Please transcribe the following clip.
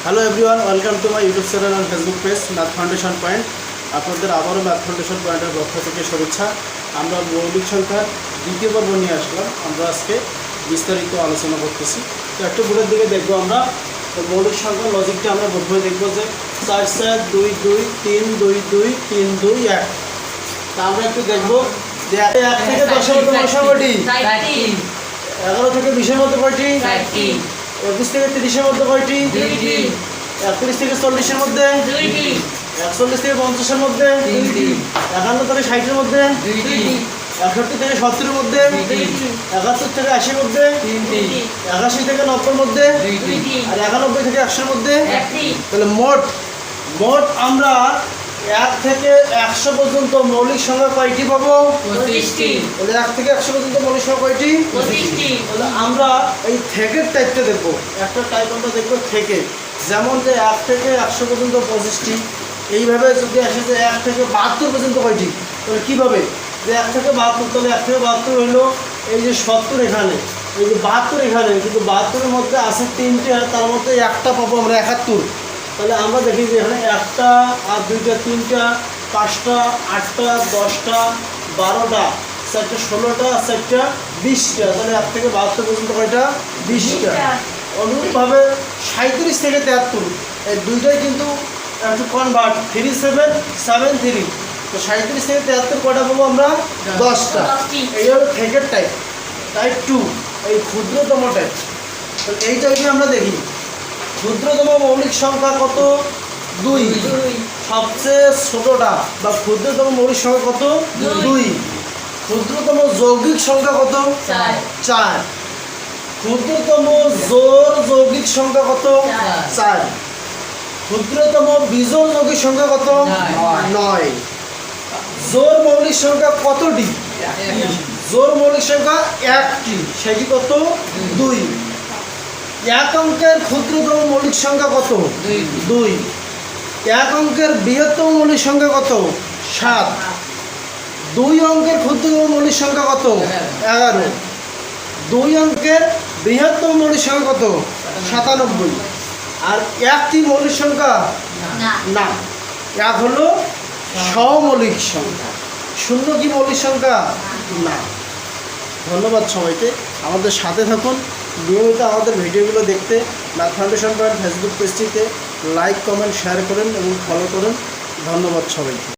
Hello everyone, welcome to my YouTube channel and Facebook page math foundation point. আপনাদের আবারও math foundation পয়েন্টের পক্ষ থেকে শুভেচ্ছা। আমরা মৌলিক সংখ্যার দ্বিতীয় পর্ব নিয়ে আসলাম। আমরা আজকে বিস্তারিত আলোচনা করতেছি। তো একটা বোর্ডের দিকে দেখবো আমরা মৌলিক সংখ্যার লজিকটা আমরা প্রথমে দেখবো যে 4 4 2 2 3 2 2 3 2 1। তা আমরা একটু দেখবো যে 1 থেকে 10 এর মধ্যে সংখ্যাটি 11 থেকে 20 এর মধ্যে কয়টি, 21 থেকে 30 এর মধ্যে কয়টি, 31 থেকে 40 এর মধ্যে, 41 থেকে 50 এর মধ্যে, 51 থেকে 60 এর মধ্যে, 61 থেকে 70 এর মধ্যে, 71 থেকে 80 এর মধ্যে, 81 থেকে 90 এর মধ্যে, আর 91 থেকে 100 এর মধ্যে। তাহলে মোট আমরা 1 থেকে 100 পর্যন্ত মৌলিক সংখ্যা কয়টি পাবো? 25টি। তাহলে 1 থেকে 100 পর্যন্ত মৌলিক সংখ্যা কয়টি? 25টি। তাহলে আমরা এই থেকের টাইপটা দেখবো। একটা টাইপ আমরা দেখবো থেকে, যেমন যে 1 থেকে 100 পর্যন্ত 25টি। এইভাবে যদি আসে যে 1 থেকে 72 পর্যন্ত কয়টি, তাহলে কীভাবে যে 1 থেকে 72, তাহলে 1 থেকে 72 হলো এই যে 70 এখানে, এই যে 72 এখানে, কিন্তু 72-এর মধ্যে আছে 3টে, তার মধ্যে একটা পাবো আমরা 71। তাহলে আমরা দেখি যে এখানে 1টা আর 2টা 3টা 5টা 8টা 10টা 12টা 4টা 16টা 4টা 20টা। তাহলে 1 থেকে 72 পর্যন্ত কয়টা? 20টা। অনুরূপভাবে 37 থেকে 73, এই দুইটাই কিন্তু একটু কনভার্ট 3 7 7 3। তো 37 থেকে 73 কয়টা পাবো আমরা? 10টা। এই হলো থেকের টাইপ। টাইপ 2 এই ক্ষুদ্রতম টাইপ। তো এই টাইপে আমরা দেখি ক্ষুদ্রতম মৌলিক সংখ্যা কত? 2। সবচেয়ে ছোটটা বা ক্ষুদ্রতম মৌলিক সংখ্যা কত? 2। ক্ষুদ্রতম যৌগিক সংখ্যা কত? 4। ক্ষুদ্রতম জোড় যৌগিক সংখ্যা কত? 4। ক্ষুদ্রতম বিজোড় যৌগিক সংখ্যা কত? 9। জোড় মৌলিক সংখ্যা কতটি? জোড় মৌলিক সংখ্যা 1টি, সেটি কত? 2। এক অঙ্কের ক্ষুদ্রতম মৌলিক সংখ্যা কত? 2। এক অঙ্কের বৃহত্তম মৌলিক সংখ্যা কত? 7। 2 অঙ্কের ক্ষুদ্রতম মৌলিক সংখ্যা কত? 11। 2 অঙ্কের বৃহত্তম মৌলিক সংখ্যা কত? 97। আর একটি মৌলিক সংখ্যা না, এক হলো সমৌলিক সংখ্যা। 0 কি মৌলিক সংখ্যা না। ধন্যবাদ সবাইকে, আমাদের সাথে থাকুন। নিয়মিত আমাদের ভিডিওগুলো দেখতে ম্যাথ ফাউন্ডেশন পয়েন্ট ফেসবুক পেজটিতে লাইক, কমেন্ট, শেয়ার করেন এবং ফলো করেন। ধন্যবাদ সবাইকে।